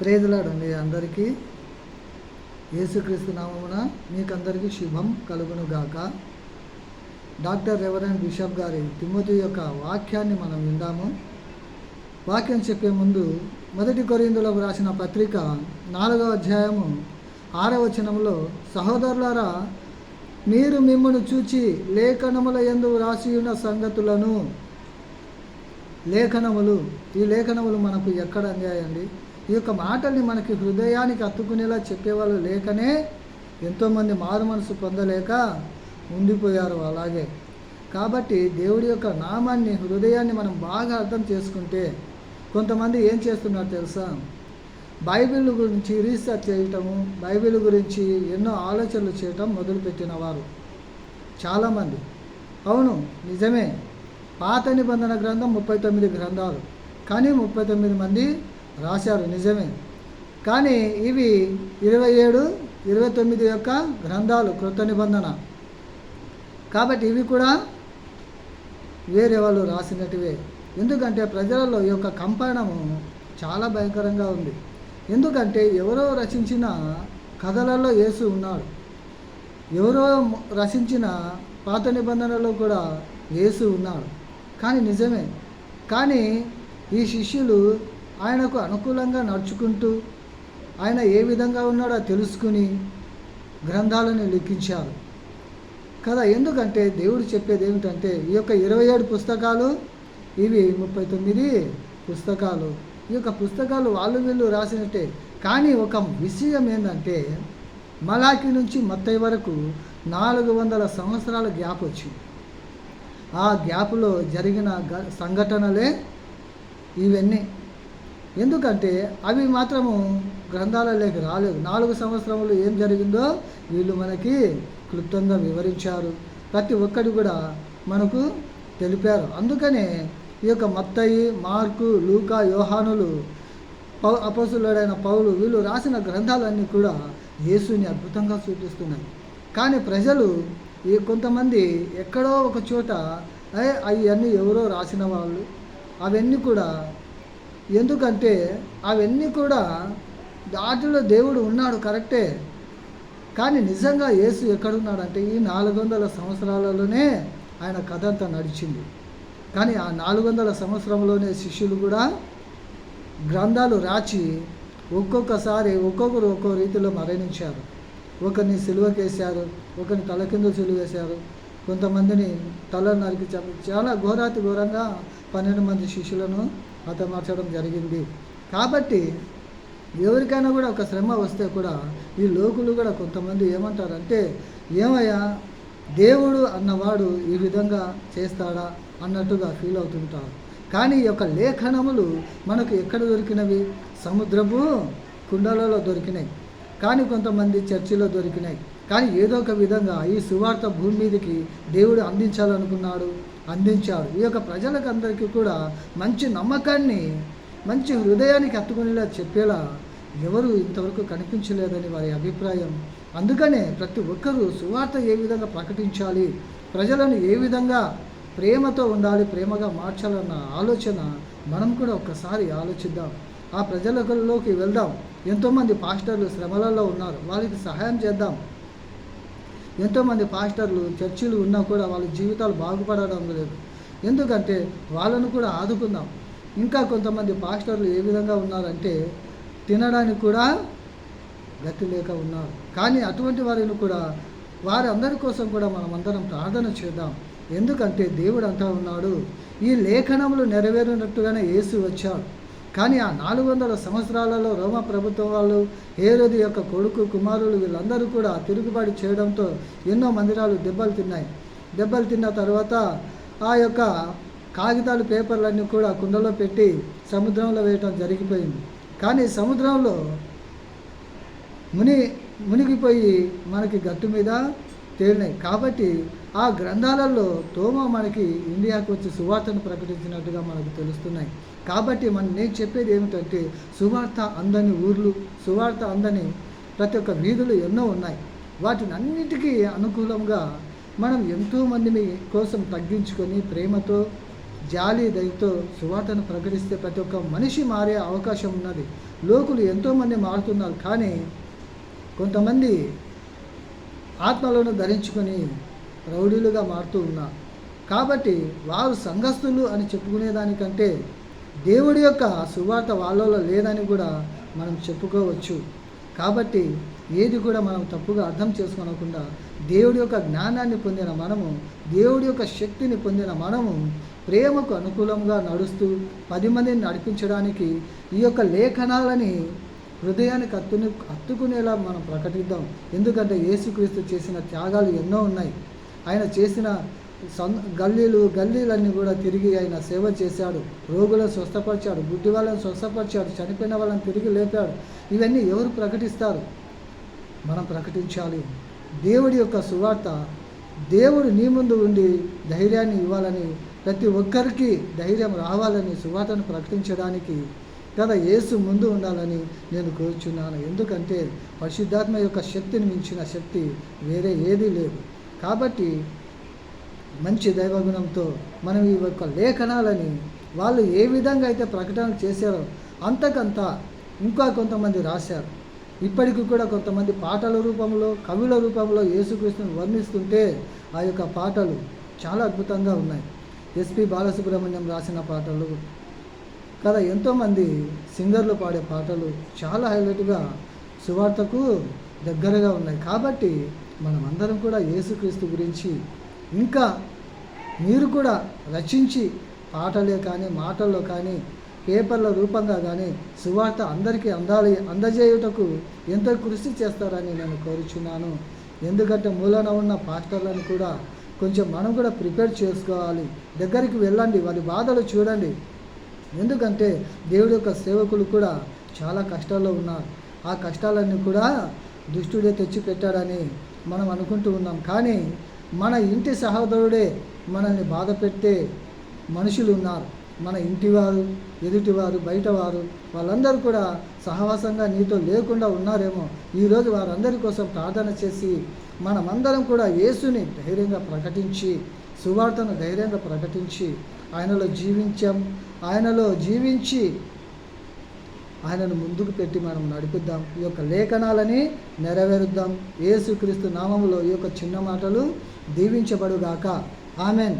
ప్రేజలాడండి అందరికీ. యేసుక్రీస్తు నామమున మీకందరికీ శుభం కలుగును గాక. డాక్టర్ రెవరెండ్ బిషప్ గారి తిమోతి యొక్క వాక్యాన్ని మనం విందాము. వాక్యం చెప్పే ముందు 1 కొరింథీయులకు రాసిన పత్రిక 4వ అధ్యాయము 6వ వచనంలో, సహోదరులారా, మీరు మిమ్మును చూచి లేఖనముల యందు వ్రాసి ఉన్న సంగతులను, ఈ లేఖనములు మనకు ఎక్కడ అందాయండి? ఈ యొక్క మాటల్ని మనకి హృదయానికి అత్తుకునేలా చెప్పేవాళ్ళు లేకనే ఎంతోమంది మారు మనసు పొందలేక ఉండిపోయారు. అలాగే కాబట్టి దేవుడి యొక్క నామాన్ని, హృదయాన్ని మనం బాగా అర్థం చేసుకుంటే, కొంతమంది ఏం చేస్తున్నారు తెలుసా? బైబిల్ గురించి రీసెర్చ్ చేయటము, బైబిల్ గురించి ఎన్నో ఆలోచనలు చేయటం మొదలుపెట్టిన వారు చాలామంది. అవును, నిజమే. పాత నిబంధన గ్రంథం 39 గ్రంథాలు, కానీ 39 మంది రాశారు, నిజమే. కానీ ఇవి 27, 29 యొక్క గ్రంథాలు క్రొత్త నిబంధన. కాబట్టి ఇవి కూడా వేరే వాళ్ళు రాసినటివే. ఎందుకంటే ప్రజలలో ఈ యొక్క కంపనము చాలా భయంకరంగా ఉంది. ఎందుకంటే ఎవరో రచించిన కథలలో యేసు ఉన్నాడు, ఎవరో రచించిన పాత నిబంధనలో కూడా యేసు ఉన్నాడు. కానీ నిజమే. కానీ ఈ శిష్యులు ఆయనకు అనుకూలంగా నడుచుకుంటూ ఆయన ఏ విధంగా ఉన్నాడో తెలుసుకుని గ్రంథాలను లిఖించారు కదా. ఎందుకంటే దేవుడు చెప్పేది ఏమిటంటే, ఈ యొక్క 27 పుస్తకాలు, ఇవి 39 పుస్తకాలు. ఈ యొక్క పుస్తకాలు వాళ్ళు వీళ్ళు రాసినట్టే. కానీ ఒక విషయం ఏంటంటే, మలాకి నుంచి మత్తయి వరకు 400 సంవత్సరాల గ్యాప్ వచ్చింది. ఆ గ్యాప్లో జరిగిన సంఘటనలే ఇవన్నీ. ఎందుకంటే అవి మాత్రము గ్రంథాలలోకి రాలేదు. 4 సంవత్సరములు ఏం జరిగిందో వీళ్ళు మనకి క్లుప్తంగా వివరించారు. ప్రతి ఒక్కటి కూడా మనకు తెలిపారు. అందుకనే ఈ యొక్క మత్తయి, మార్కు, లూకా, యోహానులు, అపోస్తలుడైన పౌలు, వీళ్ళు రాసిన గ్రంథాలన్నీ కూడా యేసుని అద్భుతంగా చూపిస్తున్నాయి. కానీ ప్రజలు కొంతమంది ఎక్కడో ఒక చోట అవన్నీ ఎవరో రాసిన వాళ్ళు, అవన్నీ కూడా, ఎందుకంటే అవన్నీ కూడా దాటిలో దేవుడు ఉన్నాడు, కరెక్టే. కానీ నిజంగా యేసు ఎక్కడున్నాడంటే ఈ 400 సంవత్సరాలలోనే ఆయన కథ అంతా నడిచింది. కానీ ఆ 400 సంవత్సరంలోనే శిష్యులు కూడా గ్రంథాలు రాచి ఒక్కొక్కసారి ఒక్కొక్కరు ఒక్కో రీతిలో మరణించారు. ఒకరిని సిలువకేశారు, ఒకరిని తల కింద సిలువేశారు, కొంతమందిని తల నరికి చాలా ఘోరాతి ఘోరంగా 12 మంది శిష్యులను హతమార్చడం జరిగింది. కాబట్టి ఎవరికైనా కూడా ఒక శ్రమ వస్తే కూడా ఈ లోకులు కూడా కొంతమంది ఏమంటారంటే, ఏమయ్యా, దేవుడు అన్నవాడు ఈ విధంగా చేస్తాడా అన్నట్టుగా ఫీల్ అవుతుంటారు. కానీ ఈ యొక్క లేఖనములు మనకు ఎక్కడ దొరికినవి? సముద్రపు కుండలలో దొరికినాయి, కానీ కొంతమంది చర్చిలో దొరికినాయి. కానీ ఏదో ఒక విధంగా ఈ సువార్త భూమి మీదకి దేవుడు అందించాలనుకున్నాడు, అందించాడు. ఈ యొక్క ప్రజలకు అందరికీ కూడా మంచి నమ్మకాన్ని, మంచి హృదయానికి హత్తుకునేలా చెప్పేలా ఎవరు ఇంతవరకు కనిపించలేదని వారి అభిప్రాయం. అందుకనే ప్రతి ఒక్కరూ సువార్త ఏ విధంగా ప్రకటించాలి, ప్రజలను ఏ విధంగా ప్రేమతో ఉండాలి, ప్రేమగా మార్చాలన్న ఆలోచన మనం కూడా ఒక్కసారి ఆలోచిద్దాం. ఆ ప్రజలలోకి వెళ్దాం. ఎంతోమంది పాస్టర్లు శ్రమలలో ఉన్నారు, వాళ్ళకి సహాయం చేద్దాం. ఎంతోమంది పాస్టర్లు చర్చిలు ఉన్నా కూడా వాళ్ళ జీవితాలు బాగుపడడం లేదు. ఎందుకంటే వాళ్ళను కూడా ఆదుకుందాం. ఇంకా కొంతమంది పాస్టర్లు ఏ విధంగా ఉన్నారంటే తినడానికి కూడా గతి లేక ఉన్నారు. కానీ అటువంటి వారిని కూడా, వారందరి కోసం కూడా మనం అందరం ప్రార్థన చేద్దాం. ఎందుకంటే దేవుడు అంటా ఉన్నాడు, ఈ లేఖనములు నెరవేరినట్టుగానే యేసు వచ్చాడు. కానీ ఆ 400 సంవత్సరాలలో రోమా ప్రభుత్వం వాళ్ళు, హేరోదు యొక్క కొడుకు, కుమారులు, వీళ్ళందరూ కూడా తిరుగుబాటు చేయడంతో ఎన్నో మందిరాలు దెబ్బలు తిన్నాయి. దెబ్బలు తిన్న తర్వాత ఆ యొక్క కాగితాలు, పేపర్లన్నీ కూడా కుండలో పెట్టి సముద్రంలో వేయటం జరిగిపోయింది. కానీ సముద్రంలో మునిగిపోయి మనకి గట్టు మీద తేలినాయి. కాబట్టి ఆ గ్రంథాలలో తోమ మనకి ఇండియాకు వచ్చి సువార్తను ప్రకటించినట్టుగా మనకు తెలుస్తున్నాయి. కాబట్టి నేను చెప్పేది ఏమిటంటే, సువార్త అందని ఊర్లు, సువార్త అందని ప్రతి ఒక్క వీధులు ఎన్నో ఉన్నాయి. వాటిని అన్నిటికీ అనుకూలంగా మనం ఎంతోమంది కోసం తగ్గించుకొని ప్రేమతో జాలి దయతో సువార్తను ప్రకటిస్తే ప్రతి ఒక్క మనిషి మారే అవకాశం ఉన్నది. లోకులు ఎంతోమంది మారుతున్నారు, కానీ కొంతమంది ఆత్మలను ధరించుకొని రౌడీలుగా మారుతూ ఉన్నారు. కాబట్టి వారు సంఘస్థులు అని చెప్పుకునేదానికంటే దేవుడి యొక్క సువార్త వాళ్ళలో లేదని కూడా మనం చెప్పుకోవచ్చు. కాబట్టి ఏది కూడా మనం తప్పుగా అర్థం చేసుకోనకుండా దేవుడి యొక్క జ్ఞానాన్ని పొందిన మనము, దేవుడి యొక్క శక్తిని పొందిన మనము ప్రేమకు అనుకూలంగా నడుస్తూ 10 మందిని నడిపించడానికి ఈ యొక్క లేఖనాలని హృదయానికి హత్తుకునేలా మనం ప్రకటిద్దాం. ఎందుకంటే యేసుక్రీస్తు చేసిన త్యాగాలు ఎన్నో ఉన్నాయి. ఆయన చేసిన గల్లీలన్నీ కూడా తిరిగి ఆయన సేవ చేశాడు. రోగులను స్వస్థపరిచాడు, గుడ్డి వాళ్ళని స్వస్థపరిచాడు, చనిపోయిన వాళ్ళని తిరిగి లేపాడు. ఇవన్నీ ఎవరు ప్రకటిస్తారు? మనం ప్రకటించాలి. దేవుడి యొక్క సువార్త, దేవుడు నీ ముందు ఉండి ధైర్యాన్ని ఇవ్వాలని, ప్రతి ఒక్కరికి ధైర్యం రావాలని, సువార్తను ప్రకటించడానికి కదా యేసు ముందు ఉండాలని నేను కోరుచున్నాను. ఎందుకంటే పరిశుద్ధాత్మ యొక్క శక్తిని మించిన శక్తి వేరే ఏదీ లేదు. కాబట్టి మంచి దైవగుణంతో మనం ఈ యొక్క లేఖనాలని వాళ్ళు ఏ విధంగా అయితే ప్రకటన చేశారో అంతకంతా ఇంకా కొంతమంది రాశారు. ఇప్పటికి కూడా కొంతమంది పాటల రూపంలో, కవుల రూపంలో యేసుక్రీస్తుని వర్ణిస్తుంటే ఆ యొక్క పాటలు చాలా అద్భుతంగా ఉన్నాయి. ఎస్పి బాలసుబ్రహ్మణ్యం రాసిన పాటలు కదా, ఎంతోమంది సింగర్లు పాడే పాటలు చాలా హైలైట్గా సువార్తకు దగ్గరగా ఉన్నాయి. కాబట్టి మనమందరం కూడా యేసుక్రీస్తు గురించి ఇంకా మీరు కూడా రచించి పాటలే కానీ, మాటల్లో కానీ, పేపర్ల రూపంగా కానీ సువార్త అందరికీ అందజేయుటకు ఎంతో కృషి చేస్తారని నేను కోరుచున్నాను. ఎందుకంటే మూలన ఉన్న పాస్టర్లను కూడా కొంచెం మనం కూడా ప్రిపేర్ చేసుకోవాలి. దగ్గరికి వెళ్ళండి, వారి బాధలు చూడండి. ఎందుకంటే దేవుడి యొక్క సేవకులు కూడా చాలా కష్టాల్లో ఉన్నారు. ఆ కష్టాలన్నీ కూడా దుష్టుడే తెచ్చిపెట్టాడని మనం అనుకుంటూ ఉన్నాం. కానీ మన ఇంటి సహోదరుడే మనల్ని బాధ పెట్టే మనుషులు ఉన్నారు. మన ఇంటివారు, ఎదుటివారు, బయటవారు, వాళ్ళందరూ కూడా సహవాసంగా నీతో లేకుండా ఉన్నారేమో. ఈరోజు వారందరి కోసం ప్రార్థన చేసి మనమందరం కూడా యేసుని ధైర్యంగా ప్రకటించి, సువార్తను ధైర్యంగా ప్రకటించి ఆయనలో జీవించి ఆయనను ముందుకు పెట్టి మనం నడిపిద్దాం. ఈ యొక్క లేఖనాలని నెరవేరుద్దాం. యేసుక్రీస్తు నామములో ఈ యొక్క చిన్న మాటలు దీవించబడుగాక. ఆమెన్.